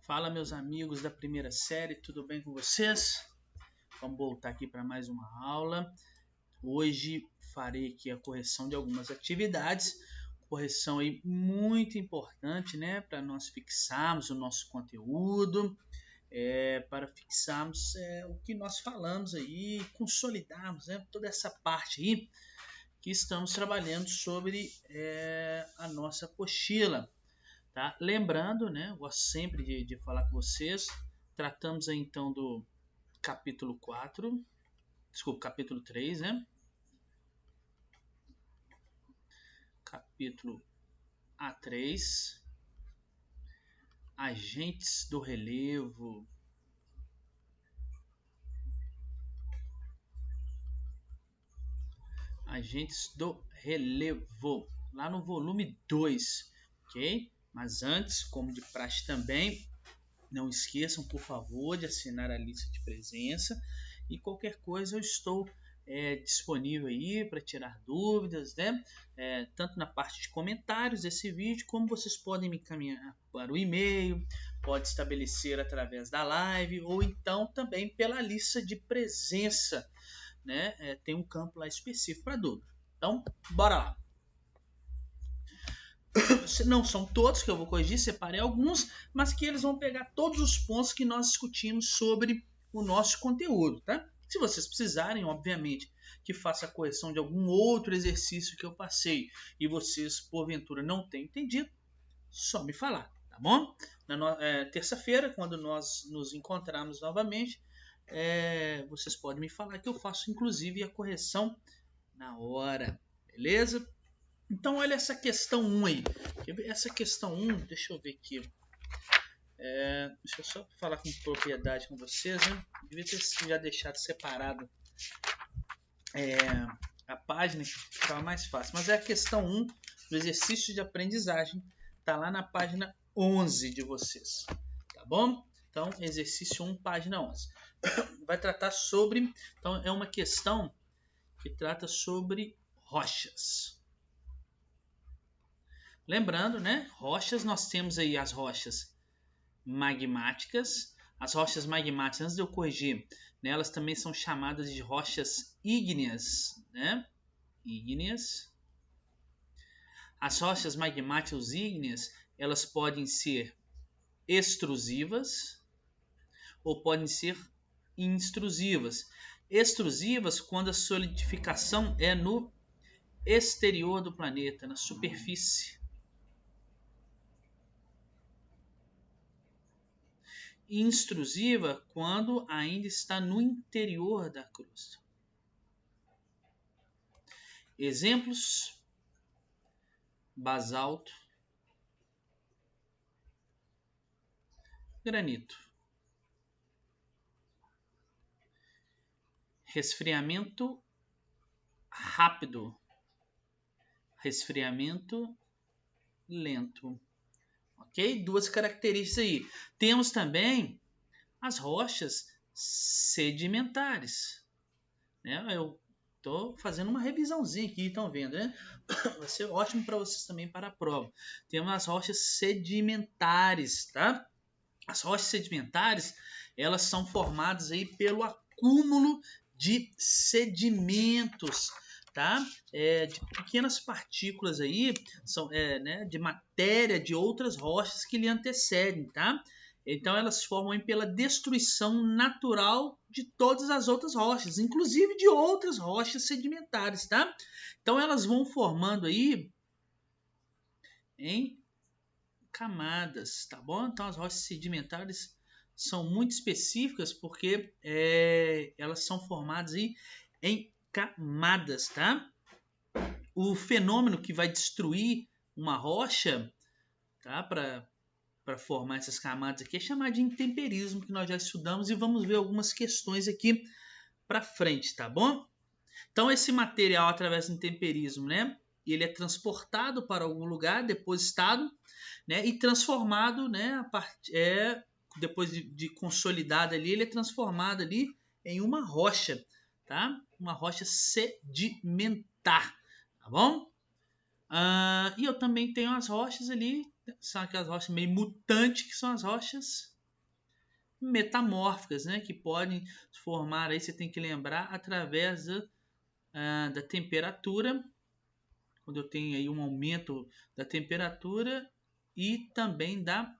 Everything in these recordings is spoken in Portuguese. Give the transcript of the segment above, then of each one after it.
Fala, meus amigos da primeira série, tudo bem com vocês? Vamos voltar aqui para mais uma aula. Hoje farei aqui a correção de algumas atividades, correção aí muito importante, né, para nós fixarmos o nosso conteúdo, para fixarmos o que nós falamos aí, consolidarmos, né, toda essa parte aí que estamos trabalhando sobre a nossa apostila. Tá? Lembrando, né, gosto sempre de falar com vocês, tratamos aí então do capítulo 3, né? Capítulo A3, agentes do relevo. Agentes do relevo, lá no volume 2, ok? Mas antes, como de praxe também, não esqueçam, por favor, de assinar a lista de presença. E qualquer coisa eu estou disponível aí para tirar dúvidas, né? Tanto na parte de comentários desse vídeo, como vocês podem me encaminhar para o e-mail, pode estabelecer através da live, ou então também pela lista de presença, né? Tem um campo lá específico para dúvida. Então, bora lá. Não são todos que eu vou corrigir, separei alguns, mas que eles vão pegar todos os pontos que nós discutimos sobre o nosso conteúdo, tá? Se vocês precisarem, obviamente, que faça a correção de algum outro exercício que eu passei e vocês, porventura, não tenham entendido, só me falar, tá bom? Na terça-feira, quando nós nos encontrarmos novamente, vocês podem me falar que eu faço, inclusive, a correção na hora, beleza? Então, olha essa questão 1 aí. Essa questão 1, deixa eu ver aqui. Deixa eu só falar com propriedade com vocês, né? Devia ter já deixado separado a página, que ficava mais fácil. Mas é a questão 1 do exercício de aprendizagem. Está lá na página 11 de vocês. Tá bom? Então, exercício 1, página 11. Vai tratar sobre... Então, é uma questão que trata sobre rochas. Lembrando, né? Rochas, nós temos aí as rochas magmáticas. As rochas magmáticas, antes de eu corrigir, né, elas também são chamadas de rochas ígneas, né? Ígneas. As rochas magmáticas ígneas, elas podem ser extrusivas ou podem ser intrusivas. Extrusivas quando a solidificação é no exterior do planeta, na superfície. Intrusiva quando ainda está no interior da crosta. Exemplos: basalto, granito. Resfriamento rápido, resfriamento lento. Ok? Duas características aí. Temos também as rochas sedimentares. Eu estou fazendo uma revisãozinha aqui, estão vendo, né? Vai ser ótimo para vocês também para a prova. Temos as rochas sedimentares, tá? As rochas sedimentares, elas são formadas aí pelo acúmulo de sedimentos, tá? De pequenas partículas aí, né, de matéria de outras rochas que lhe antecedem, tá? Então elas formam pela destruição natural de todas as outras rochas, inclusive de outras rochas sedimentares, tá? Então elas vão formando aí em camadas, tá bom? Então as rochas sedimentares são muito específicas porque elas são formadas aí em camadas, tá? O fenômeno que vai destruir uma rocha, tá? Para formar essas camadas aqui é chamado de intemperismo, que nós já estudamos e vamos ver algumas questões aqui para frente, tá bom? Então esse material através do intemperismo, né? Ele é transportado para algum lugar, depositado, né, e transformado, né, depois de consolidado ali, ele é transformado ali em uma rocha, tá? Uma rocha sedimentar, tá bom? E eu também tenho as rochas ali, são aquelas rochas meio mutantes, que são as rochas metamórficas, né, que podem se formar, aí você tem que lembrar, através da temperatura, quando eu tenho aí um aumento da temperatura e também da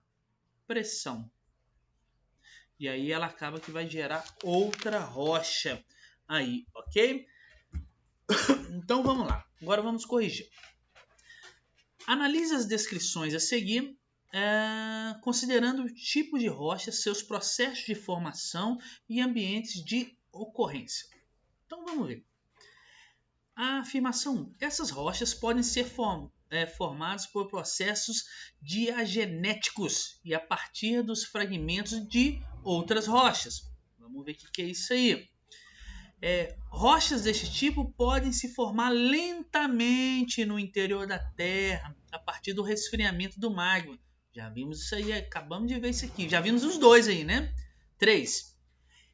pressão. E aí ela acaba que vai gerar outra rocha aí, ok? Então vamos lá, agora vamos corrigir. Analise as descrições a seguir, considerando o tipo de rocha, seus processos de formação e ambientes de ocorrência. Então vamos ver. A afirmação 1. Essas rochas podem ser formadas por processos diagenéticos e a partir dos fragmentos de outras rochas. Vamos ver o que é isso aí. Rochas deste tipo podem se formar lentamente no interior da Terra a partir do resfriamento do magma. Já vimos isso aí, acabamos de ver isso aqui. Já vimos os dois aí, né? 3.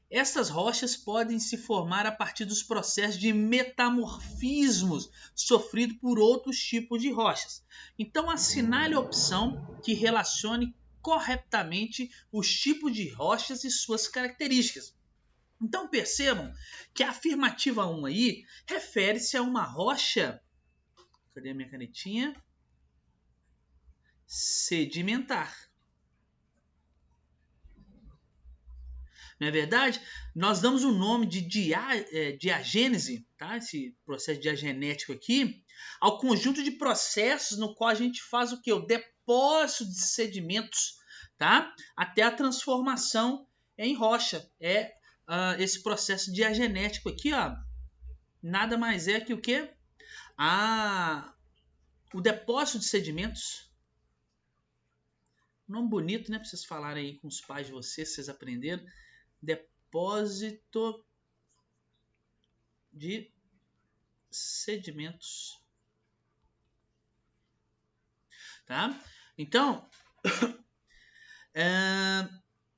Estas rochas podem se formar a partir dos processos de metamorfismos sofridos por outros tipos de rochas. Então, assinale a opção que relacione corretamente os tipos de rochas e suas características. Então, percebam que a afirmativa 1 aí refere-se a uma rocha, cadê a minha canetinha? Sedimentar. Não é verdade? Nós damos o nome de diagênese, tá? Esse processo diagenético aqui, ao conjunto de processos no qual a gente faz o quê? O depósito de sedimentos, tá? Até a transformação em rocha. Esse processo diagenético aqui, ó, nada mais é que o quê? O depósito de sedimentos. Nome bonito, né? Pra vocês falarem aí com os pais de vocês, se vocês aprenderam. Depósito de sedimentos, tá? Então,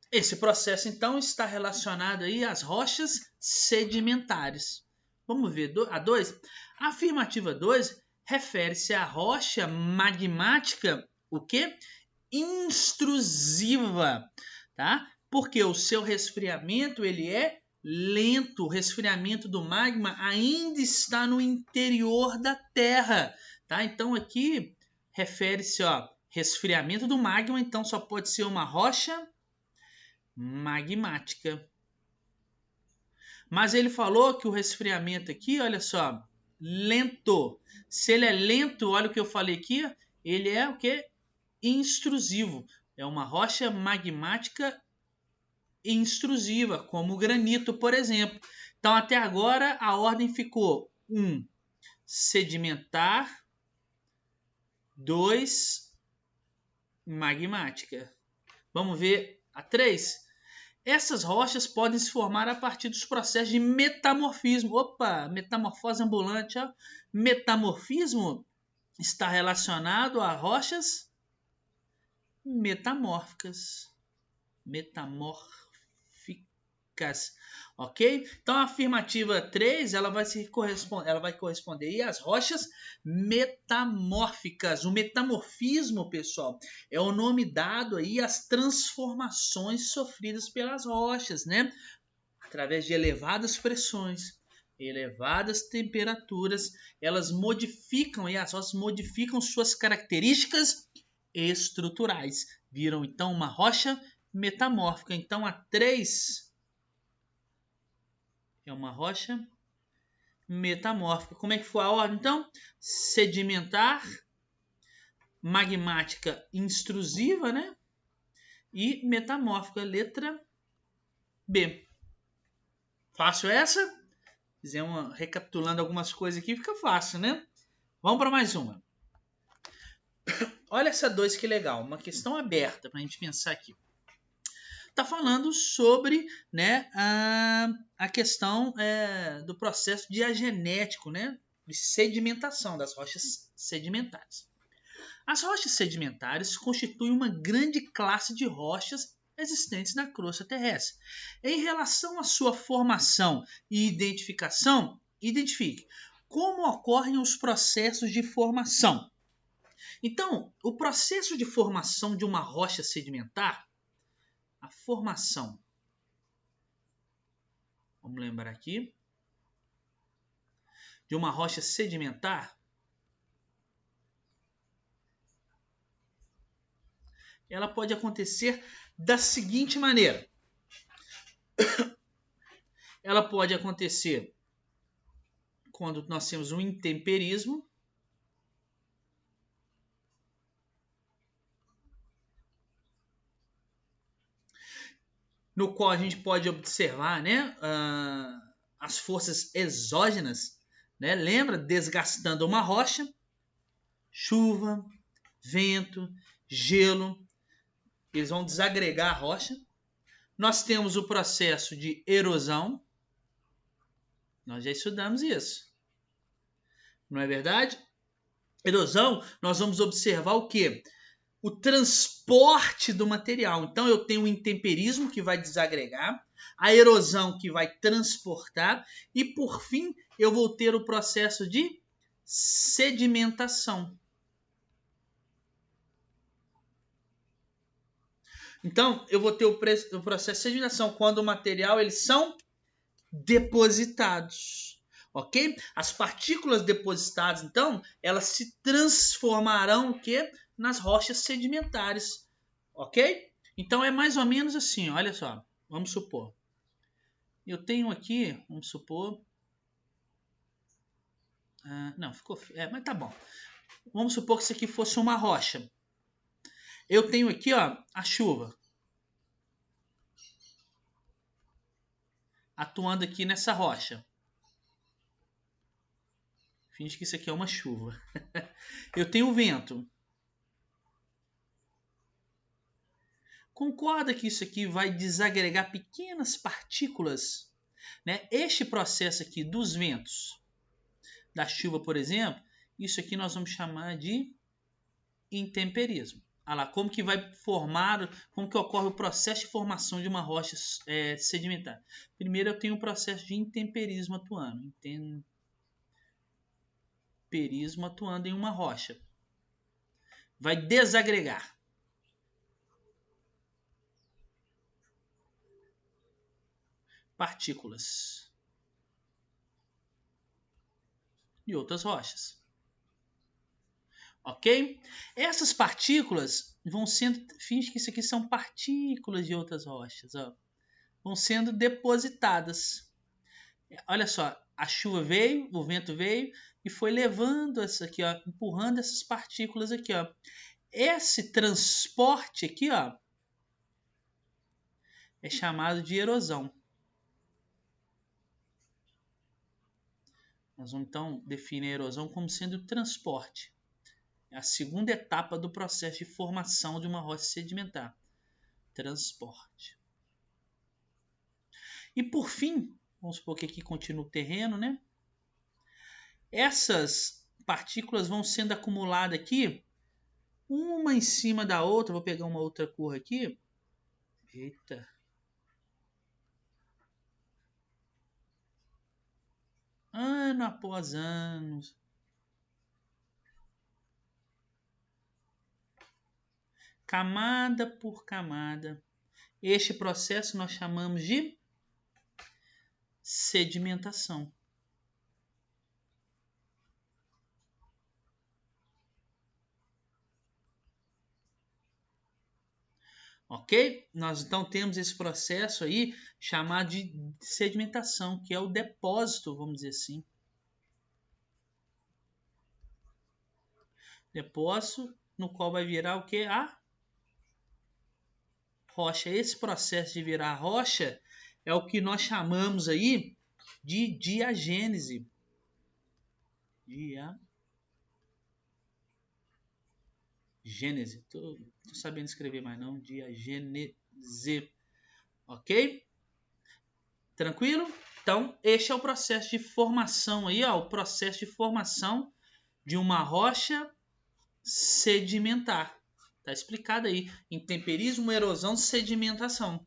esse processo então está relacionado aí às rochas sedimentares. Vamos ver a 2. A afirmativa 2 refere-se à rocha magmática, o que? Intrusiva, tá? Porque o seu resfriamento ele é lento. O resfriamento do magma ainda está no interior da Terra, tá? Então aqui refere-se, ó, resfriamento do magma, então só pode ser uma rocha magmática. Mas ele falou que o resfriamento aqui, olha só, lento. Se ele é lento, olha o que eu falei aqui, ele é o que? Intrusivo. É uma rocha magmática intrusiva, como o granito, por exemplo. Então, até agora, a ordem ficou 1. Sedimentar. 2. Magmática. Vamos ver a 3. Essas rochas podem se formar a partir dos processos de metamorfismo. Opa, metamorfose ambulante. Ó. Metamorfismo está relacionado a rochas metamórficas. Ok? Então a afirmativa 3 ela vai corresponder aí às rochas metamórficas. O metamorfismo, pessoal, é o nome dado aí às transformações sofridas pelas rochas, né? Através de elevadas pressões, elevadas temperaturas, elas modificam e as rochas modificam suas características estruturais. Viram então uma rocha metamórfica. Então a 3 é uma rocha metamórfica. Como é que foi a ordem então? Sedimentar, magmática intrusiva, né? E metamórfica, letra B. Fácil essa? Fizemos recapitulando algumas coisas aqui, fica fácil, né? Vamos para mais uma. Olha essa 2 que legal, uma questão aberta para a gente pensar aqui. Está falando sobre, né, a questão do processo diagenético, né, de sedimentação das rochas sedimentares. As rochas sedimentares constituem uma grande classe de rochas existentes na crosta terrestre. Em relação à sua formação e identificação, identifique como ocorrem os processos de formação. Então, o processo de formação de uma rocha sedimentar, a formação Vamos lembrar aqui. De uma rocha sedimentar. Ela pode acontecer da seguinte maneira. Ela pode acontecer quando nós temos um intemperismo. No qual a gente pode observar, né, as forças exógenas, né, lembra? Desgastando uma rocha, chuva, vento, gelo, eles vão desagregar a rocha. Nós temos o processo de erosão, nós já estudamos isso, não é verdade? Erosão, nós vamos observar o quê? O transporte do material. Então eu tenho o intemperismo que vai desagregar, a erosão que vai transportar e por fim eu vou ter o processo de sedimentação. Então eu vou ter o processo de sedimentação quando o material eles são depositados. Ok? As partículas depositadas, então, elas se transformarão o quê? Nas rochas sedimentares, ok? Então é mais ou menos assim, olha só, vamos supor, eu tenho aqui, vamos supor, não, ficou, mas tá bom, vamos supor que isso aqui fosse uma rocha, eu tenho aqui, ó, a chuva, atuando aqui nessa rocha, finge que isso aqui é uma chuva, eu tenho o vento. Concorda que isso aqui vai desagregar pequenas partículas? Né? Este processo aqui dos ventos, da chuva, por exemplo, isso aqui nós vamos chamar de intemperismo. Olha lá, como que vai formar, como que ocorre o processo de formação de uma rocha sedimentar. Primeiro eu tenho o processo de intemperismo atuando. Intemperismo atuando em uma rocha. Vai desagregar. Partículas de outras rochas. Ok? Essas partículas vão sendo, finge que isso aqui são partículas de outras rochas, ó, vão sendo depositadas. Olha só, a chuva veio, o vento veio e foi levando essa aqui, ó, empurrando essas partículas aqui, ó. Esse transporte aqui, ó, é chamado de erosão. Nós vamos então definir a erosão como sendo o transporte. É a segunda etapa do processo de formação de uma rocha sedimentar. Transporte. E por fim, vamos supor que aqui continua o terreno, né? Essas partículas vão sendo acumuladas aqui, uma em cima da outra. Vou pegar uma outra cor aqui. Eita. Ano após ano. Camada por camada. Este processo nós chamamos de sedimentação. Ok? Nós então temos esse processo aí chamado de sedimentação, que é o depósito, vamos dizer assim. Depósito no qual vai virar o que? A rocha. Esse processo de virar rocha é o que nós chamamos aí de diagênese. Gênese. Tô sabendo escrever mais não. Diagênese. Ok? Tranquilo? Então, este é o processo de formação aí, ó, o processo de formação de uma rocha sedimentar. Tá explicado aí. Intemperismo, erosão, sedimentação.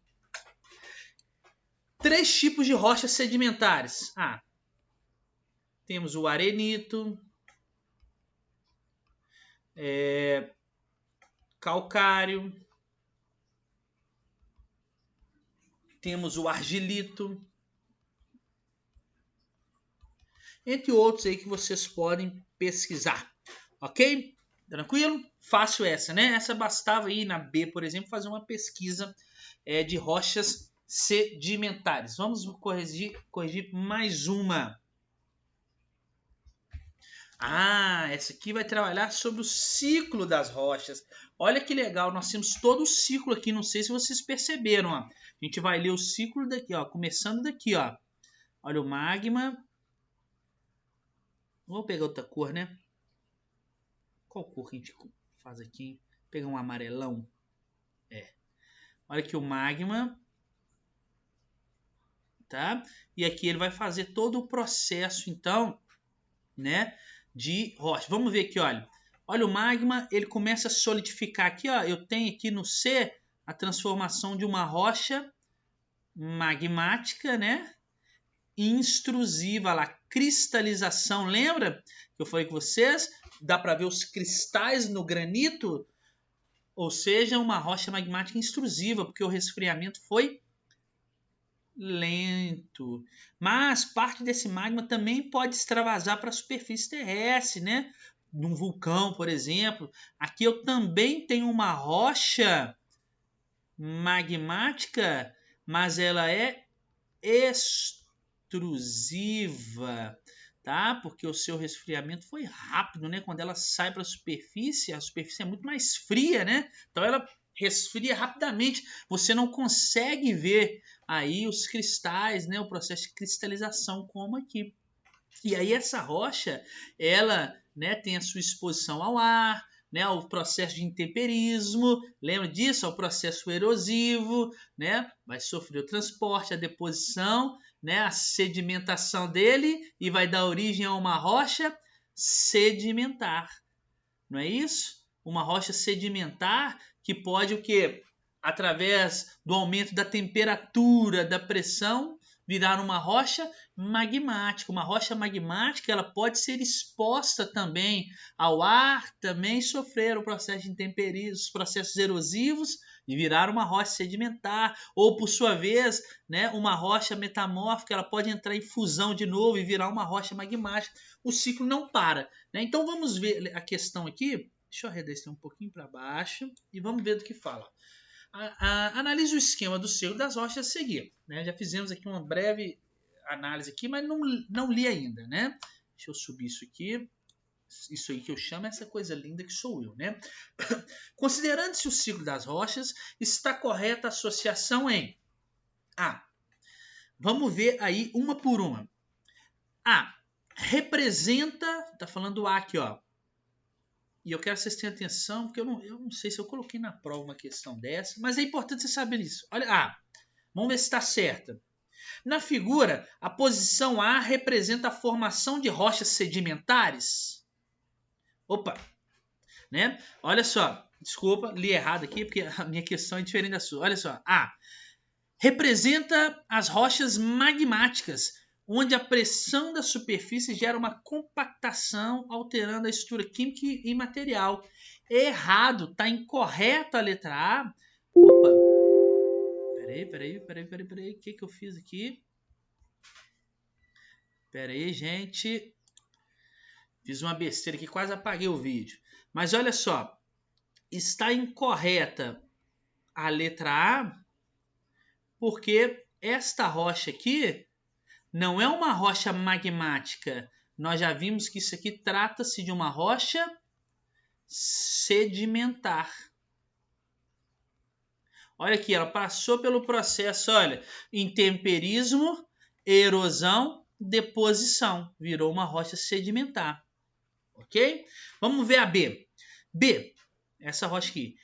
3 tipos de rochas sedimentares. Temos o arenito, calcário, temos o argilito, entre outros aí que vocês podem pesquisar. Ok? Tranquilo? Fácil essa, né? Essa bastava aí na B, por exemplo, fazer uma pesquisa de rochas sedimentares. Vamos corrigir mais uma. Essa aqui vai trabalhar sobre o ciclo das rochas. Olha que legal, nós temos todo o ciclo aqui, não sei se vocês perceberam. Ó. A gente vai ler o ciclo daqui, ó, começando daqui. Ó. Olha o magma. Vou pegar outra cor, né? Qual cor que a gente faz aqui? Vou pegar um amarelão. Olha aqui o magma. Tá? E aqui ele vai fazer todo o processo, então, né, de rocha. Vamos ver aqui, olha. Olha o magma, ele começa a solidificar aqui, ó. Eu tenho aqui no C a transformação de uma rocha magmática, né? Intrusiva, lá, cristalização. Lembra que eu falei com vocês? Dá para ver os cristais no granito, ou seja, uma rocha magmática intrusiva, porque o resfriamento foi lento. Mas parte desse magma também pode extravasar para a superfície terrestre, né? Num vulcão, por exemplo. Aqui eu também tenho uma rocha magmática, mas ela é extrusiva, tá? Porque o seu resfriamento foi rápido, né? Quando ela sai para a superfície é muito mais fria, né? Então ela resfria rapidamente. Você não consegue ver aí os cristais, né? O processo de cristalização como aqui. E aí essa rocha, ela, né, tem a sua exposição ao ar, né, o processo de intemperismo, lembra disso? É o processo erosivo, né, vai sofrer o transporte, a deposição, né, a sedimentação dele e vai dar origem a uma rocha sedimentar. Não é isso? Uma rocha sedimentar que pode o quê? Através do aumento da temperatura, da pressão, virar uma rocha magmática. Uma rocha magmática ela pode ser exposta também ao ar, também sofrer o processo de intemperismo, os processos erosivos e virar uma rocha sedimentar. Ou, por sua vez, né, uma rocha metamórfica ela pode entrar em fusão de novo e virar uma rocha magmática. O ciclo não para. Né? Então vamos ver a questão aqui. Deixa eu arredar um pouquinho para baixo e vamos ver do que fala. Analise o esquema do ciclo das rochas a seguir. Né? Já fizemos aqui uma breve análise aqui, mas não li ainda. Né? Deixa eu subir isso aqui. Isso aí que eu chamo essa coisa linda que sou eu. Né? Considerando-se o ciclo das rochas, está correta a associação em A. Vamos ver aí uma por uma. A. Representa, está falando A aqui, ó. E eu quero que vocês tenham atenção, porque eu não sei se eu coloquei na prova uma questão dessa, mas é importante você saber isso. Olha, vamos ver se está certa. Na figura, a posição A representa a formação de rochas sedimentares. Opa! Né? Olha só, desculpa, li errado aqui, porque a minha questão é diferente da sua. Olha só, A representa as rochas magmáticas, onde a pressão da superfície gera uma compactação, alterando a estrutura química e material. Errado, está incorreto a letra A. Opa, peraí, o que eu fiz aqui? Peraí, gente, fiz uma besteira aqui, quase apaguei o vídeo. Mas olha só, está incorreta a letra A, porque esta rocha aqui não é uma rocha magmática. Nós já vimos que isso aqui trata-se de uma rocha sedimentar. Olha aqui, ela passou pelo processo, olha, intemperismo, erosão, deposição. Virou uma rocha sedimentar. Ok? Vamos ver a B. B, essa rocha aqui,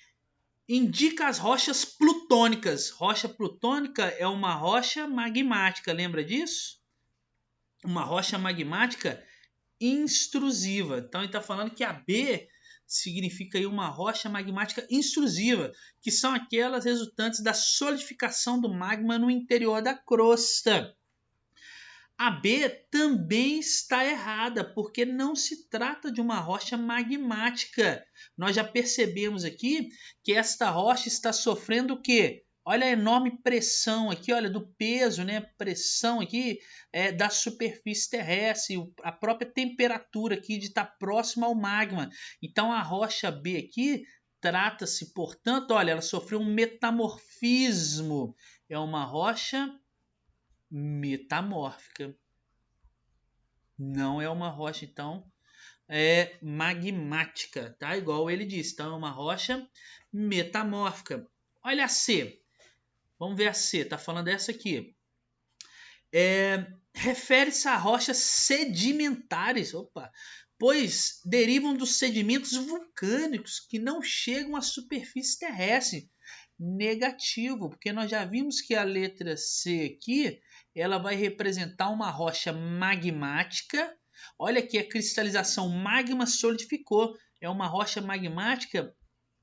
indica as rochas plutônicas. Rocha plutônica é uma rocha magmática, lembra disso? Uma rocha magmática intrusiva. Então ele está falando que a B significa aí uma rocha magmática intrusiva, que são aquelas resultantes da solidificação do magma no interior da crosta. A B também está errada, porque não se trata de uma rocha magmática. Nós já percebemos aqui que esta rocha está sofrendo o quê? Olha a enorme pressão aqui, olha, do peso, né? Pressão aqui da superfície terrestre, a própria temperatura aqui de estar próxima ao magma. Então a rocha B aqui trata-se, portanto, olha, ela sofreu um metamorfismo. É uma rocha metamórfica. Não é uma rocha, então, magmática, tá? Igual ele disse. Então é uma rocha metamórfica. Olha a C. Vamos ver a C, tá falando essa aqui. Refere-se a rochas sedimentares, pois derivam dos sedimentos vulcânicos que não chegam à superfície terrestre. Negativo, porque nós já vimos que a letra C aqui, ela vai representar uma rocha magmática. Olha aqui a cristalização, magma solidificou. É uma rocha magmática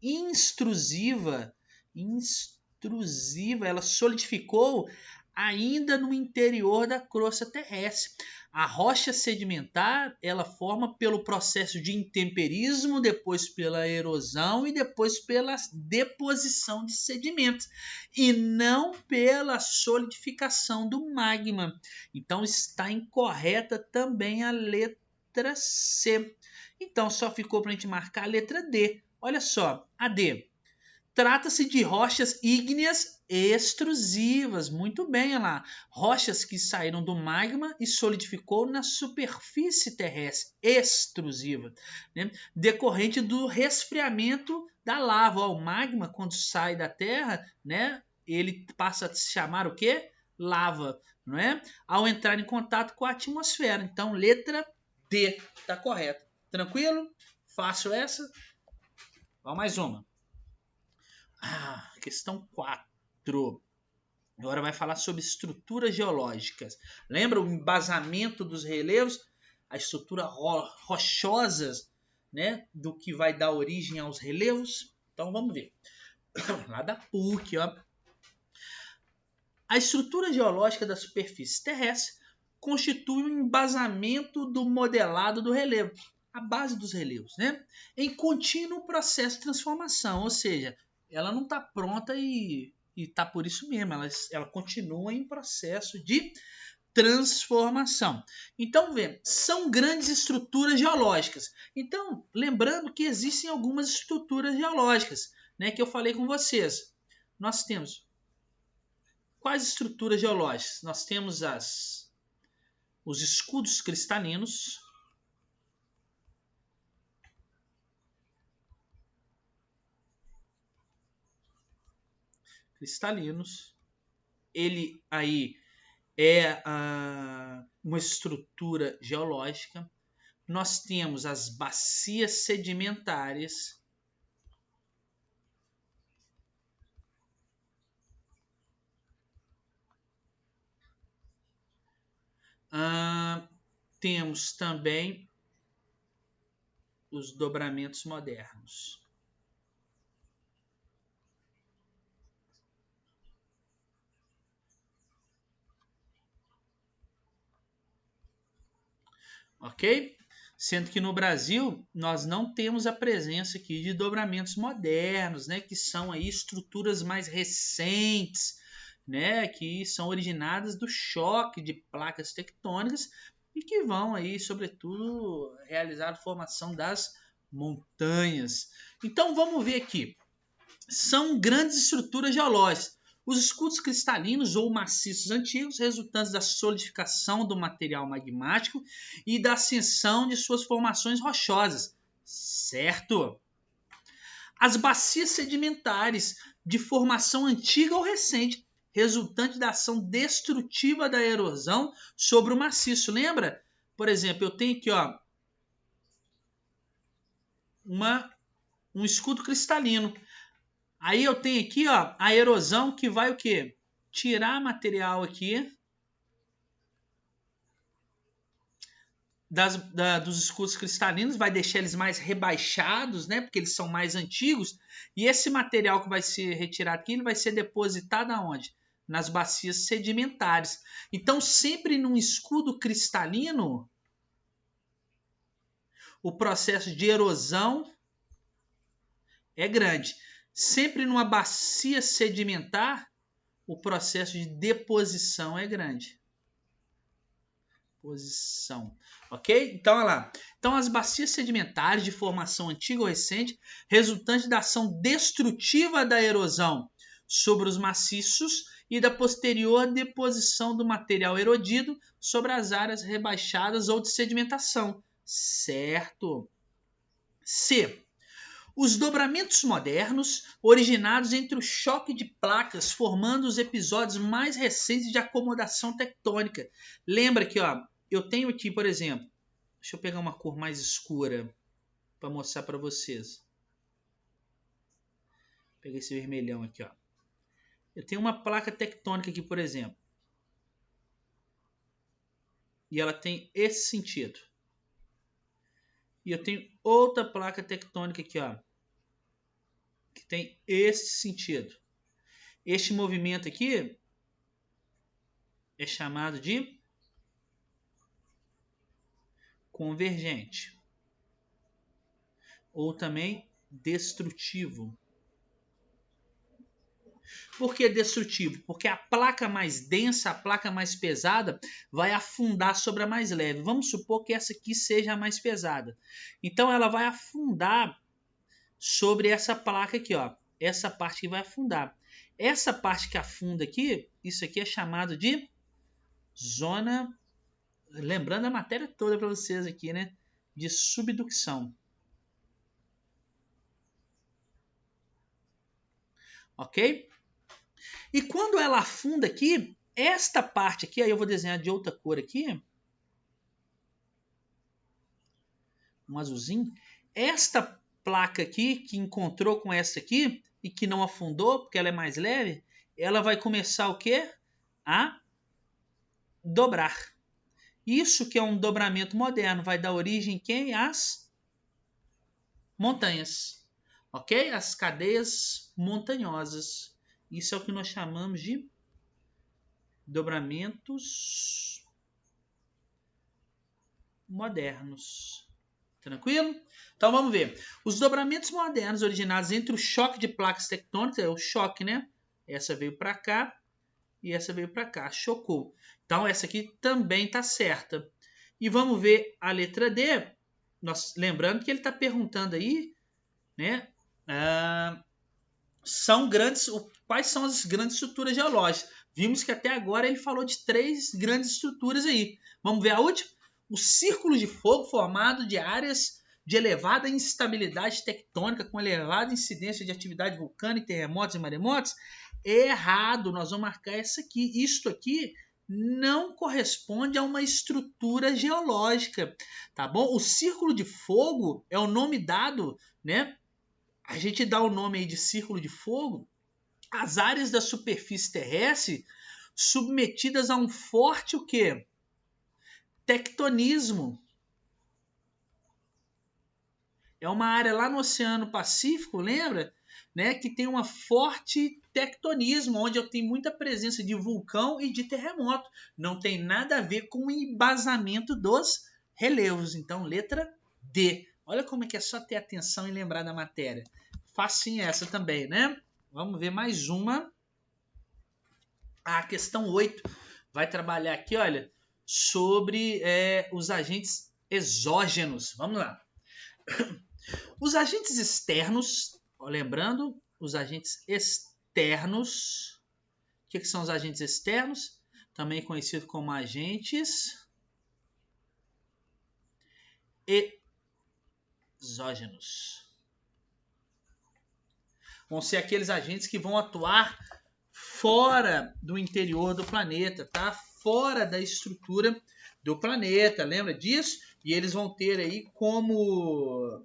intrusiva, ela solidificou ainda no interior da crosta terrestre. A rocha sedimentar, ela forma pelo processo de intemperismo, depois pela erosão e depois pela deposição de sedimentos, e não pela solidificação do magma. Então está incorreta também a letra C. Então só ficou para a gente marcar a letra D. Olha só, a D. Trata-se de rochas ígneas extrusivas. Muito bem, olha lá. Rochas que saíram do magma e solidificou na superfície terrestre. Extrusiva. Né? Decorrente do resfriamento da lava. Ó, o magma, quando sai da terra, né, ele passa a se chamar o quê? Lava. Não é? Ao entrar em contato com a atmosfera. Então, letra D. Está correto. Tranquilo? Fácil essa? Vamos mais uma. Questão 4. Agora vai falar sobre estruturas geológicas. Lembra o embasamento dos relevos? A estrutura rochosas, né, do que vai dar origem aos relevos? Então vamos ver. Lá da PUC, ó. A estrutura geológica da superfície terrestre constitui um embasamento do modelado do relevo, a base dos relevos, né, em contínuo processo de transformação, ou seja, ela não está pronta e está por isso mesmo, ela continua em processo de transformação. Então, vê, são grandes estruturas geológicas. Então, lembrando que existem algumas estruturas geológicas, né, que eu falei com vocês. Nós temos quais estruturas geológicas? Nós temos os escudos cristalinos, ele aí é uma estrutura geológica. Nós temos as bacias sedimentares, temos também os dobramentos modernos. Ok? Sendo que no Brasil nós não temos a presença aqui de dobramentos modernos, né, que são aí estruturas mais recentes, né, que são originadas do choque de placas tectônicas e que vão aí, sobretudo, realizar a formação das montanhas. Então vamos ver aqui. São grandes estruturas geológicas. Os escudos cristalinos ou maciços antigos, resultantes da solidificação do material magmático e da ascensão de suas formações rochosas. Certo? As bacias sedimentares, de formação antiga ou recente, resultante da ação destrutiva da erosão sobre o maciço. Lembra? Por exemplo, eu tenho aqui ó, um escudo cristalino. Aí eu tenho aqui ó, a erosão que vai o quê? Tirar material aqui dos escudos cristalinos, vai deixar eles mais rebaixados, né? Porque eles são mais antigos. E esse material que vai ser retirado aqui, ele vai ser depositado aonde? Nas bacias sedimentares. Então, sempre num escudo cristalino, o processo de erosão é grande. Sempre numa bacia sedimentar, o processo de deposição é grande. Posição. Ok? Então, olha lá. Então, as bacias sedimentares de formação antiga ou recente, resultante da ação destrutiva da erosão sobre os maciços e da posterior deposição do material erodido sobre as áreas rebaixadas ou de sedimentação. Certo? C. Os dobramentos modernos, originados entre o choque de placas, formando os episódios mais recentes de acomodação tectônica. Lembra que, ó, eu tenho aqui, por exemplo, deixa eu pegar uma cor mais escura para mostrar para vocês. Peguei esse vermelhão aqui, ó. Eu tenho uma placa tectônica aqui, por exemplo. E ela tem esse sentido. E eu tenho outra placa tectônica aqui, ó, que tem esse sentido. Este movimento aqui é chamado de convergente ou também destrutivo. Por que destrutivo? Porque a placa mais densa, a placa mais pesada, vai afundar sobre a mais leve. Vamos supor que essa aqui seja a mais pesada. Então ela vai afundar sobre essa placa aqui, ó. Essa parte que vai afundar. Essa parte que afunda aqui, isso aqui é chamado de zona, lembrando a matéria toda para vocês aqui, né? De subducção. Ok? E quando ela afunda aqui, esta parte aqui, aí eu vou desenhar de outra cor aqui, um azulzinho, esta placa aqui, que encontrou com essa aqui, e que não afundou, porque ela é mais leve, ela vai começar o quê? A dobrar. Isso que é um dobramento moderno, vai dar origem em quem? Às montanhas. Ok? As cadeias montanhosas. Isso é o que nós chamamos de dobramentos modernos. Tranquilo? Então vamos ver. Os dobramentos modernos originados entre o choque de placas tectônicas, é o choque, né? Essa veio para cá e essa veio para cá. Chocou. Então essa aqui também está certa. E vamos ver a letra D. Lembrando que ele está perguntando aí, né? Quais são as grandes estruturas geológicas? Vimos que até agora ele falou de 3 grandes estruturas aí. Vamos ver a última? O círculo de fogo formado de áreas de elevada instabilidade tectônica com elevada incidência de atividade vulcânica, terremotos e maremotos. É errado, nós vamos marcar essa aqui. Isto aqui não corresponde a uma estrutura geológica, tá bom? O círculo de fogo é o nome dado, né? A gente dá o nome aí de círculo de fogo às áreas da superfície terrestre submetidas a um forte o quê? Tectonismo. É uma área lá no Oceano Pacífico, lembra? Né? Que tem uma forte tectonismo, onde eu tenho muita presença de vulcão e de terremoto. Não tem nada a ver com o embasamento dos relevos. Então, letra D. Olha como é que é só ter atenção e lembrar da matéria. Facinho essa também, né? Vamos ver mais uma. A questão 8 vai trabalhar aqui, olha, sobre os agentes exógenos. Vamos lá. Os agentes externos, lembrando, os agentes externos. O que são os agentes externos? Também conhecido como agentes exógenos. Vão ser aqueles agentes que vão atuar fora do interior do planeta, tá? Fora da estrutura do planeta, lembra disso? E eles vão ter aí como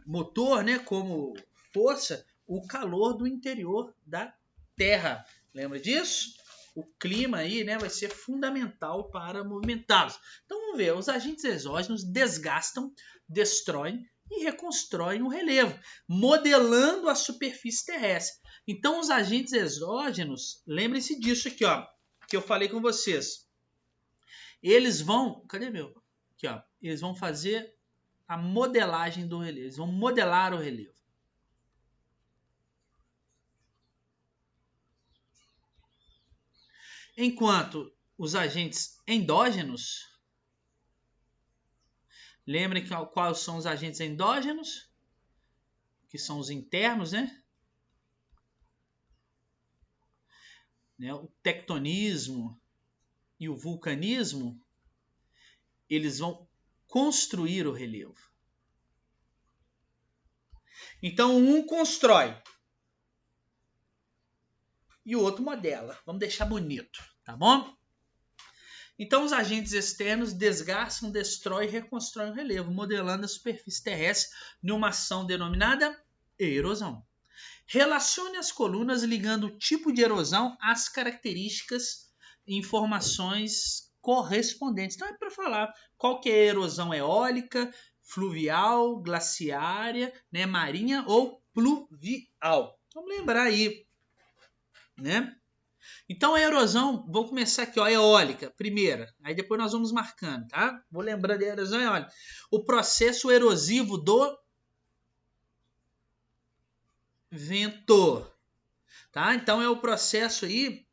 motor, né? Como força, o calor do interior da Terra. Lembra disso? O clima aí, né, vai ser fundamental para movimentá-los. Então vamos ver, os agentes exógenos desgastam, destroem e reconstroem o relevo, modelando a superfície terrestre. Então os agentes exógenos, lembrem-se disso aqui, ó, que eu falei com vocês. Eles vão, cadê meu? Aqui, ó, eles vão fazer a modelagem do relevo. Eles vão modelar o relevo. Enquanto os agentes endógenos, lembrem quais são os agentes endógenos, que são os internos, né? O tectonismo e o vulcanismo, eles vão construir o relevo. Então, um constrói e o outro modela. Vamos deixar bonito, tá bom? Então, os agentes externos desgastam, destroem e reconstroem o relevo, modelando a superfície terrestre numa ação denominada erosão. Relacione as colunas ligando o tipo de erosão às características e informações correspondentes. Então, é para falar qual que é a erosão eólica, fluvial, glaciária, né, marinha ou pluvial. Vamos lembrar aí, né? Então, a erosão, vou começar aqui, ó, eólica, primeira. Aí depois nós vamos marcando, tá? Vou lembrando da erosão eólica. O processo erosivo do vento, tá? Então, é o processo aí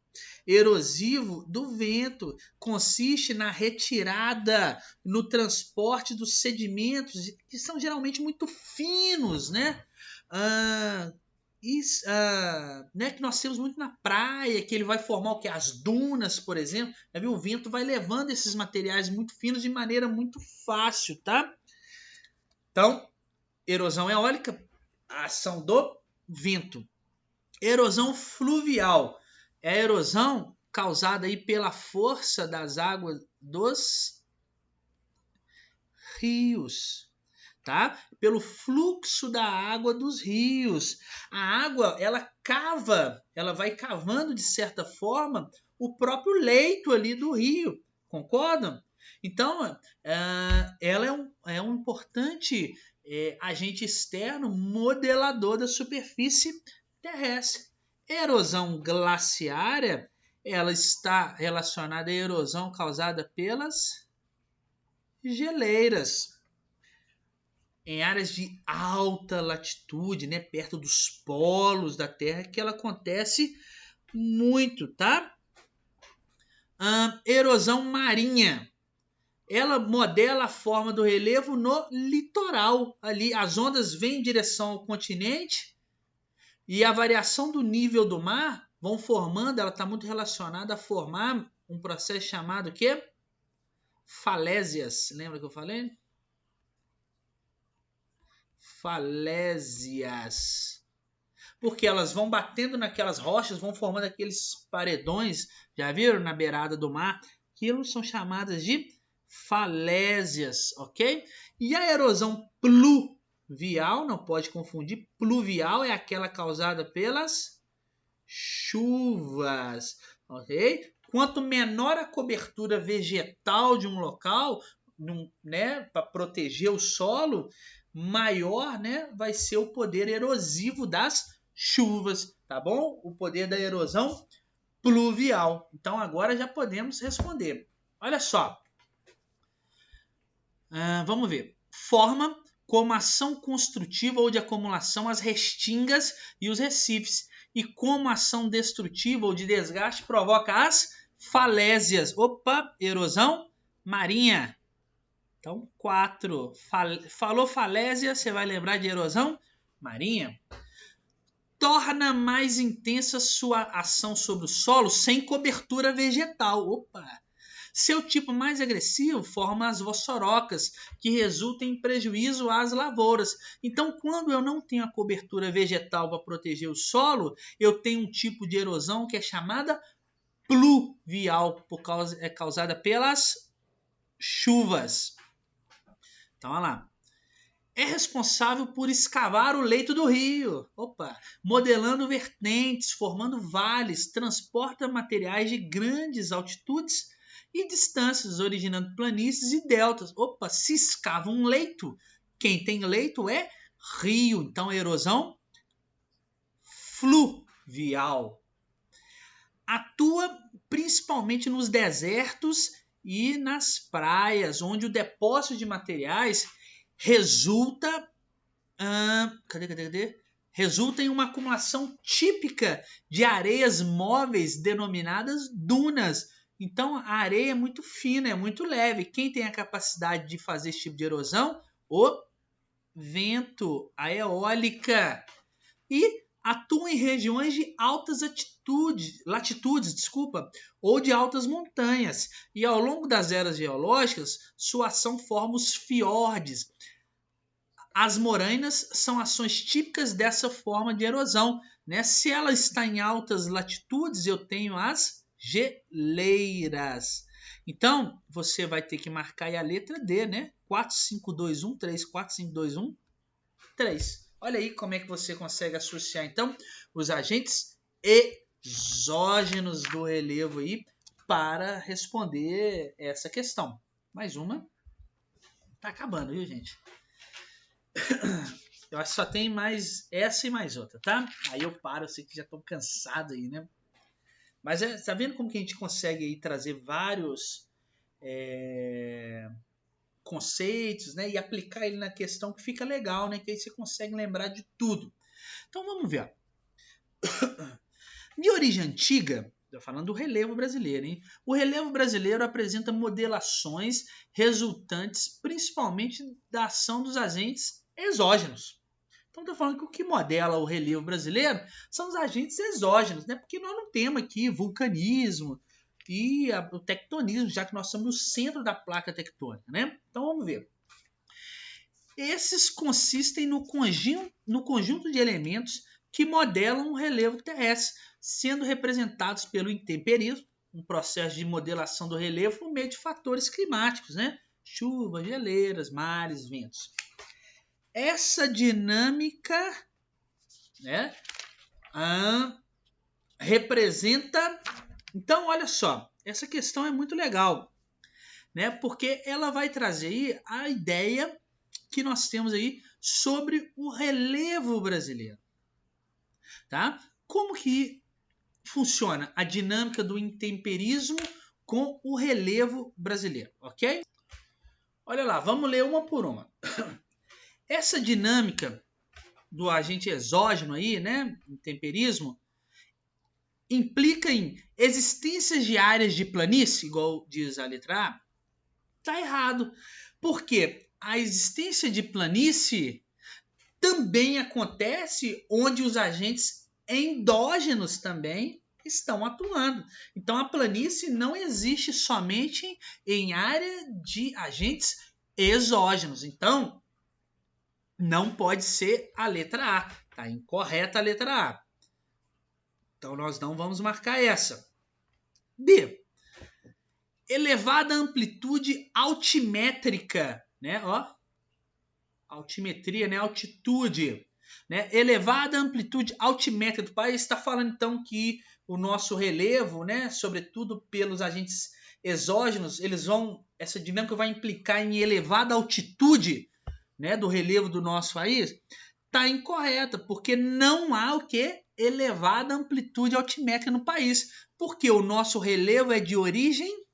erosivo do vento. Consiste na retirada, no transporte dos sedimentos, que são geralmente muito finos, né? Né, que nós temos muito na praia, que ele vai formar o que? As dunas, por exemplo. O vento vai levando esses materiais muito finos de maneira muito fácil, tá? Então, erosão eólica, a ação do vento. Erosão fluvial é a erosão causada aí pela força das águas dos rios. Tá? Pelo fluxo da água dos rios. A água, ela vai cavando de certa forma o próprio leito ali do rio, concordam? Então, ela é um importante agente externo modelador da superfície terrestre. Erosão glaciária, ela está relacionada à erosão causada pelas geleiras. Em áreas de alta latitude, né, perto dos polos da Terra, que ela acontece muito, tá? Erosão marinha. Ela modela a forma do relevo no litoral. Ali as ondas vêm em direção ao continente e a variação do nível do mar vão formando, ela está muito relacionada a formar um processo chamado que? Falésias. Lembra que eu falei? Falésias. Porque elas vão batendo naquelas rochas, vão formando aqueles paredões, já viram, na beirada do mar? Aquilo são chamadas de falésias, ok? E a erosão pluvial, não pode confundir, pluvial é aquela causada pelas chuvas, ok? Quanto menor a cobertura vegetal de um local, né, para proteger o solo, maior, né, vai ser o poder erosivo das chuvas, tá bom? O poder da erosão pluvial. Então agora já podemos responder. Olha só. Vamos ver. Forma como ação construtiva ou de acumulação as restingas e os recifes. E como ação destrutiva ou de desgaste provoca as falésias. Opa, erosão marinha. Então, 4. Falou falésia, você vai lembrar de erosão marinha. Torna mais intensa sua ação sobre o solo sem cobertura vegetal. Opa! Seu tipo mais agressivo forma as vossorocas, que resultam em prejuízo às lavouras. Então, quando eu não tenho a cobertura vegetal para proteger o solo, eu tenho um tipo de erosão que é chamada pluvial, é causada pelas chuvas. Então, olha lá. É responsável por escavar o leito do rio, modelando vertentes, formando vales, transporta materiais de grandes altitudes e distâncias, originando planícies e deltas. Se escava um leito, quem tem leito é rio. Então, erosão fluvial. Atua principalmente nos desertos e nas praias, onde o depósito de materiais resulta, resulta em uma acumulação típica de areias móveis denominadas dunas. Então a areia é muito fina, é muito leve. Quem tem a capacidade de fazer esse tipo de erosão? O vento, a eólica. E atua em regiões de altas latitudes, ou de altas montanhas. E ao longo das eras geológicas, sua ação forma os fiordes. As morainas são ações típicas dessa forma de erosão, né? Se ela está em altas latitudes, eu tenho as geleiras. Então, você vai ter que marcar aí a letra D, né? 4, 5, 2, 1, 3, 4, 5, 2, 1, 3. Olha aí como é que você consegue associar, então, os agentes exógenos do relevo aí para responder essa questão. Mais uma. Tá acabando, viu, gente? Eu acho que só tem mais essa e mais outra, tá? Aí eu paro, eu sei que já estou cansado aí, né? Mas tá vendo como que a gente consegue aí trazer vários conceitos, né? E aplicar ele na questão que fica legal, né? Que aí você consegue lembrar de tudo. Então vamos ver. De origem antiga, estou falando do relevo brasileiro, hein? O relevo brasileiro apresenta modelações resultantes principalmente da ação dos agentes exógenos. Então estou falando que o que modela o relevo brasileiro são os agentes exógenos, né? Porque nós não temos aqui vulcanismo e o tectonismo, já que nós estamos no centro da placa tectônica, né? Então vamos ver. Esses consistem no conjunto de elementos que modelam o relevo terrestre, sendo representados pelo intemperismo, um processo de modelação do relevo por meio de fatores climáticos, né? Chuvas, geleiras, mares, ventos. Essa dinâmica, né, representa... Então, olha só, essa questão é muito legal, né? Porque ela vai trazer aí a ideia que nós temos aí sobre o relevo brasileiro, tá? Como que funciona a dinâmica do intemperismo com o relevo brasileiro, ok? Olha lá, vamos ler uma por uma. Essa dinâmica do agente exógeno aí, né, intemperismo, implica em existências de áreas de planície, igual diz a letra A. Tá errado. Por quê? A existência de planície também acontece onde os agentes endógenos também estão atuando. Então a planície não existe somente em área de agentes exógenos. Então não pode ser a letra A. Está incorreta a letra A. Então nós não vamos marcar essa. B. Elevada amplitude altimétrica, né? Ó, altimetria, né? Altitude, né? Elevada amplitude altimétrica do país está falando então que o nosso relevo, né? Sobretudo pelos agentes exógenos, essa dinâmica vai implicar em elevada altitude, né? Do relevo do nosso país. Está incorreta, porque não há o que? Elevada amplitude altimétrica no país, porque o nosso relevo é de origem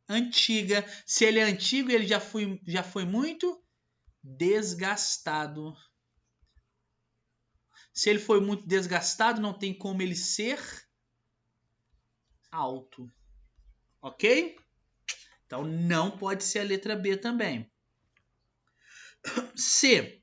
antiga. Se ele é antigo, ele já foi muito desgastado. Se ele foi muito desgastado, não tem como ele ser alto. Ok? Então não pode ser a letra B também. C.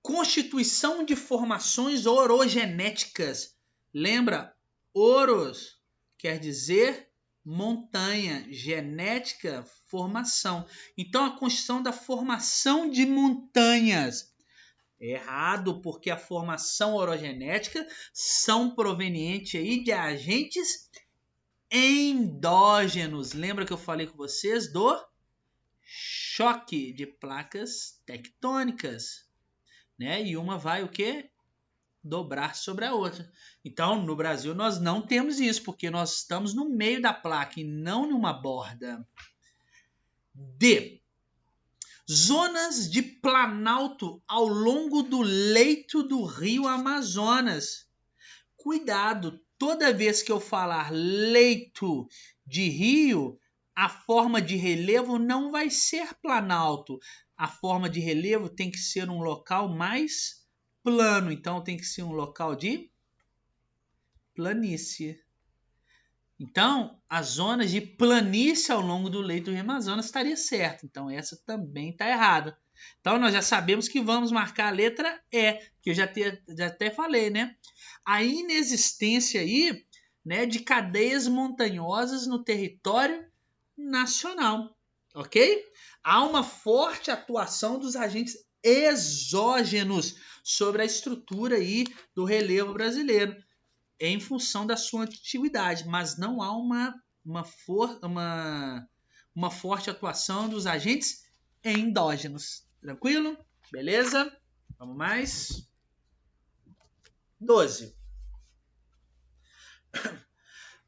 Constituição de formações orogenéticas. Lembra? Oros quer dizer montanha, genética, formação. Então a constituição da formação de montanhas. Errado, porque a formação orogenética são provenientes aí de agentes endógenos. Lembra que eu falei com vocês do choque de placas tectônicas, né? E uma vai o quê? Dobrar sobre a outra. Então, no Brasil, nós não temos isso, porque nós estamos no meio da placa e não numa borda. D. Zonas de planalto ao longo do leito do rio Amazonas. Cuidado, toda vez que eu falar leito de rio, a forma de relevo não vai ser planalto. a forma de relevo tem que ser um local mais plano, então tem que ser um local de planície. Então, as zonas de planície ao longo do leito do Rio Amazonas estaria certo. Então, essa também está errada. Então, nós já sabemos que vamos marcar a letra E, que eu já até falei, né? A inexistência aí, né, de cadeias montanhosas no território nacional, ok? Há uma forte atuação dos agentes exógenos sobre a estrutura aí do relevo brasileiro, em função da sua antiguidade, mas não há uma forte atuação dos agentes endógenos. Tranquilo? Beleza? Vamos mais. 12.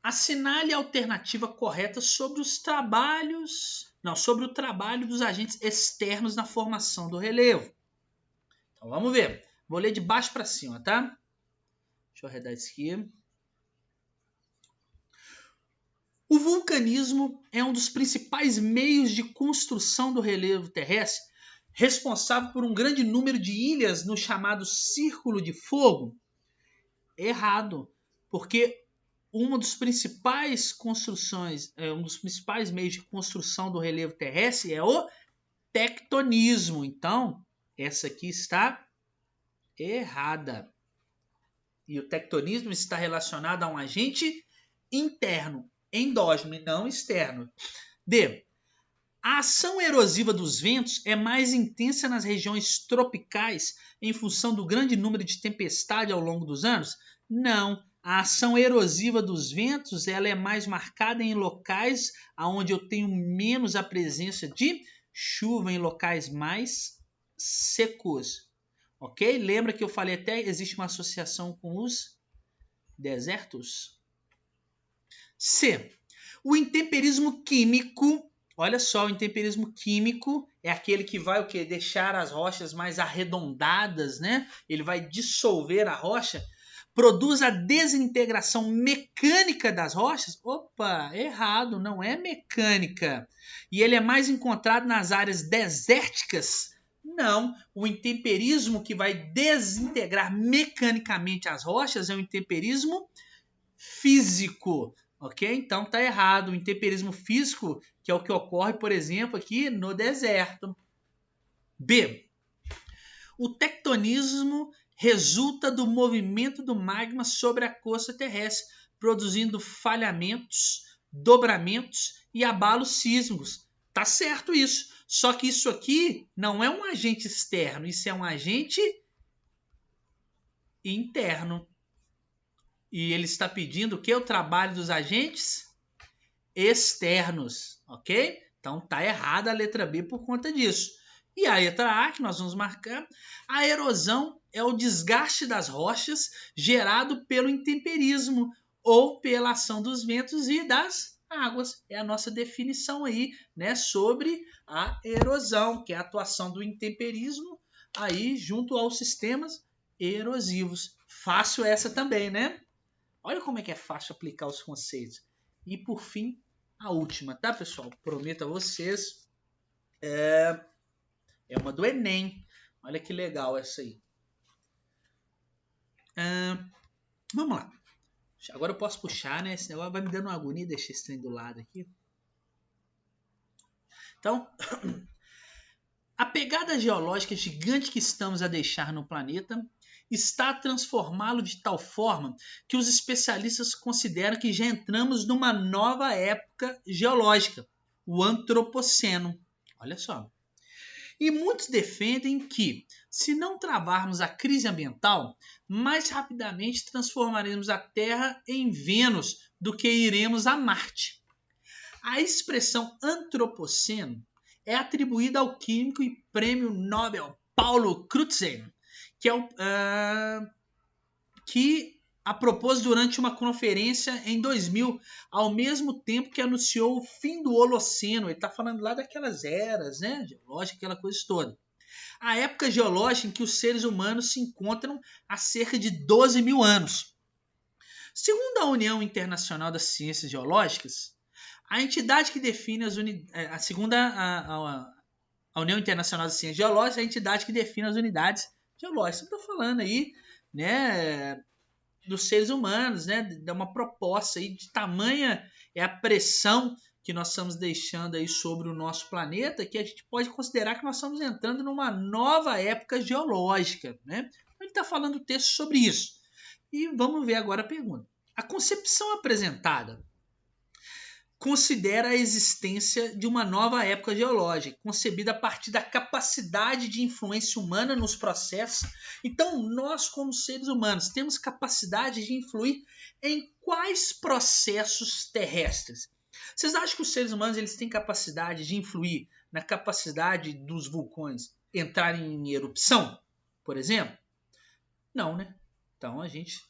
Assinale a alternativa correta sobre os trabalhos. Não, sobre o trabalho dos agentes externos na formação do relevo. Então vamos ver. Vou ler de baixo para cima, tá? Deixa eu arredar isso aqui. O vulcanismo é um dos principais meios de construção do relevo terrestre, responsável por um grande número de ilhas no chamado Círculo de Fogo. Errado, porque um dos principais meios de construção do relevo terrestre é o tectonismo. Então, essa aqui está errada. E o tectonismo está relacionado a um agente interno, endógeno e não externo. D. A ação erosiva dos ventos é mais intensa nas regiões tropicais em função do grande número de tempestades ao longo dos anos? Não. A ação erosiva dos ventos ela é mais marcada em locais onde eu tenho menos a presença de chuva, em locais mais secos. Ok? Lembra que eu falei até existe uma associação com os desertos? C. O intemperismo químico, olha só, o intemperismo químico é aquele que vai o quê? Deixar as rochas mais arredondadas, né? Ele vai dissolver a rocha, produz a desintegração mecânica das rochas. Opa, errado, não é mecânica. E ele é mais encontrado nas áreas desérticas. Não, o intemperismo que vai desintegrar mecanicamente as rochas é o intemperismo físico. Ok? Então tá errado. O intemperismo físico, que é o que ocorre, por exemplo, aqui no deserto. B. O tectonismo resulta do movimento do magma sobre a crosta terrestre, produzindo falhamentos, dobramentos e abalos sísmicos. Tá certo isso. Só que isso aqui não é um agente externo, isso é um agente interno. E ele está pedindo que o trabalho dos agentes externos, ok? Então tá errada a letra B por conta disso. E a letra A, que nós vamos marcar, a erosão é o desgaste das rochas gerado pelo intemperismo ou pela ação dos ventos e das águas. É a nossa definição aí, né, sobre a erosão, que é a atuação do intemperismo aí junto aos sistemas erosivos. Fácil essa também, né? Olha como é que é fácil aplicar os conceitos. E por fim, a última, tá, pessoal? Prometo a vocês. É uma do Enem. Olha que legal essa aí. Vamos lá. Agora eu posso puxar, né? Esse negócio vai me dando uma agonia. Deixa esse trem do lado aqui. Então, a pegada geológica gigante que estamos a deixar no planeta está a transformá-lo de tal forma que os especialistas consideram que já entramos numa nova época geológica, o Antropoceno. Olha só. E muitos defendem que, se não travarmos a crise ambiental, mais rapidamente transformaremos a Terra em Vênus do que iremos a Marte. A expressão Antropoceno é atribuída ao químico e prêmio Nobel Paulo Crutzen, que a propôs durante uma conferência em 2000, ao mesmo tempo que anunciou o fim do Holoceno. Ele está falando lá daquelas eras, né, geológicas, aquela coisa toda. A época geológica em que os seres humanos se encontram há cerca de 12 mil anos. Segundo a União Internacional das Ciências Geológicas, a entidade que define A União Internacional de Ciências Geológicas é a entidade que define as unidades geológicas. Estou falando aí, né, dos seres humanos, né, de uma proposta aí de tamanha é a pressão que nós estamos deixando aí sobre o nosso planeta, que a gente pode considerar que nós estamos entrando numa nova época geológica, né? Ele está falando o texto sobre isso. E vamos ver agora a pergunta. A concepção apresentada considera a existência de uma nova época geológica, concebida a partir da capacidade de influência humana nos processos. Então, nós, como seres humanos, temos capacidade de influir em quais processos terrestres? Vocês acham que os seres humanos eles têm capacidade de influir na capacidade dos vulcões entrarem em erupção, por exemplo? Não, né? Então, a gente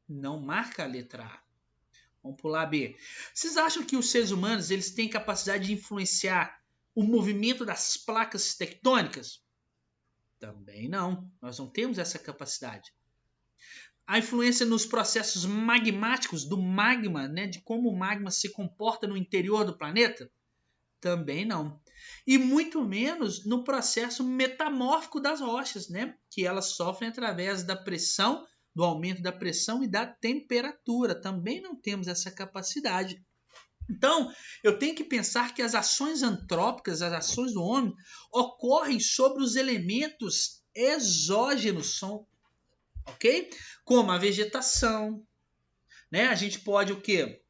não marca a letra A. Vamos pular B. Vocês acham que os seres humanos eles têm capacidade de influenciar o movimento das placas tectônicas? Também não. Nós não temos essa capacidade. A influência nos processos magmáticos do magma, né, de como o magma se comporta no interior do planeta? Também não. E muito menos no processo metamórfico das rochas, né, que elas sofrem através da pressão, do aumento da pressão e da temperatura. Também não temos essa capacidade. Então, eu tenho que pensar que as ações antrópicas, as ações do homem, ocorrem sobre os elementos exógenos, ok? Como a vegetação, né? A gente pode o quê?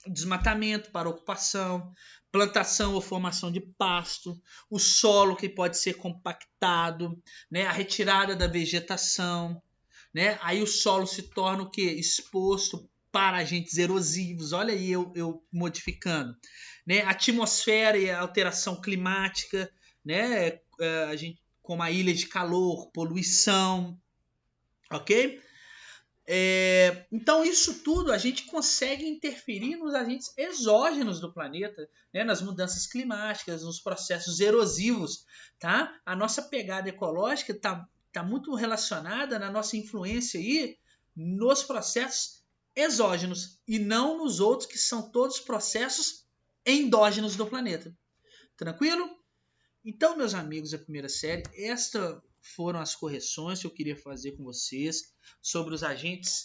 Desmatamento para ocupação, plantação ou formação de pasto, o solo que pode ser compactado, né? A retirada da vegetação, né? Aí o solo se torna o quê? Exposto para agentes erosivos. Olha aí eu modificando, né? A atmosfera e a alteração climática, né? A gente, como a ilha de calor, poluição, ok? Então isso tudo a gente consegue interferir nos agentes exógenos do planeta, né? Nas mudanças climáticas, nos processos erosivos, tá? A nossa pegada ecológica está muito relacionada na nossa influência aí nos processos exógenos e não nos outros que são todos processos endógenos do planeta. Tranquilo? Então, meus amigos da primeira série, estas foram as correções que eu queria fazer com vocês sobre os agentes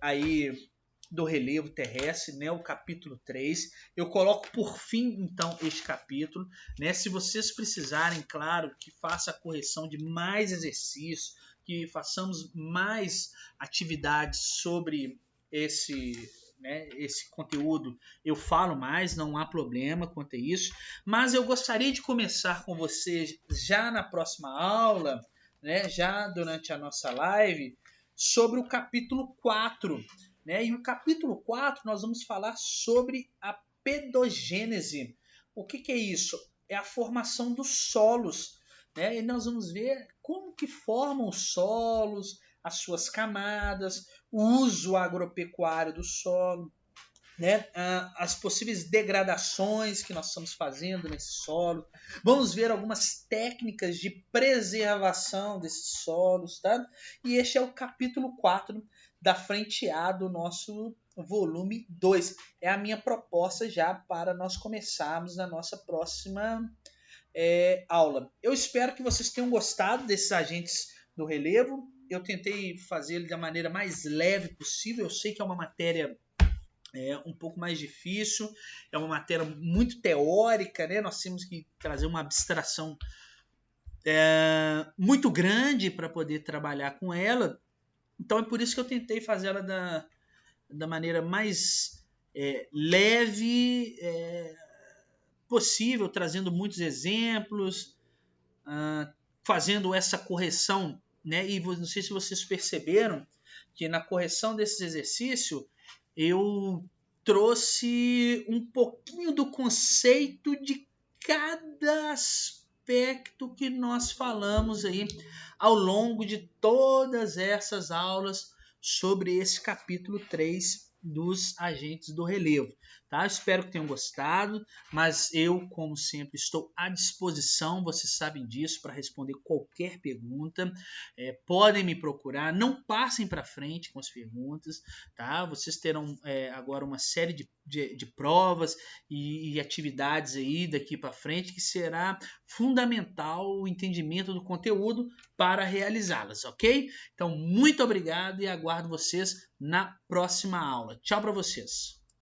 aí do relevo terrestre, né, o capítulo 3. Eu coloco por fim, então, este capítulo. Né? Se vocês precisarem, claro, que faça a correção de mais exercícios, que façamos mais atividades sobre esse conteúdo, eu falo mais, não há problema quanto a isso. Mas eu gostaria de começar com vocês já na próxima aula, né, já durante a nossa live, sobre o capítulo 4. Né? E o capítulo 4 nós vamos falar sobre a pedogênese. O que é isso? É a formação dos solos. Né? E nós vamos ver como que formam os solos, as suas camadas, o uso agropecuário do solo, né? As possíveis degradações que nós estamos fazendo nesse solo. Vamos ver algumas técnicas de preservação desses solos. Tá? E este é o capítulo 4 da frente A do nosso volume 2. É a minha proposta já para nós começarmos na nossa próxima aula. Eu espero que vocês tenham gostado desses agentes do relevo. Eu tentei fazer ele da maneira mais leve possível. Eu sei que é uma matéria um pouco mais difícil, é uma matéria muito teórica, né? Nós temos que trazer uma abstração muito grande para poder trabalhar com ela. Então é por isso que eu tentei fazer ela da maneira mais leve possível, trazendo muitos exemplos, fazendo essa correção, né? E não sei se vocês perceberam que na correção desses exercícios eu trouxe um pouquinho do conceito de cada aspecto que nós falamos aí ao longo de todas essas aulas sobre esse capítulo 3 dos agentes do relevo. tá? Espero que tenham gostado, mas eu, como sempre, estou à disposição, vocês sabem disso, para responder qualquer pergunta. Podem me procurar, não passem para frente com as perguntas, tá? Vocês terão agora uma série de provas e atividades aí daqui para frente que será fundamental o entendimento do conteúdo para realizá-las, ok? Então, muito obrigado e aguardo vocês na próxima aula. Tchau para vocês!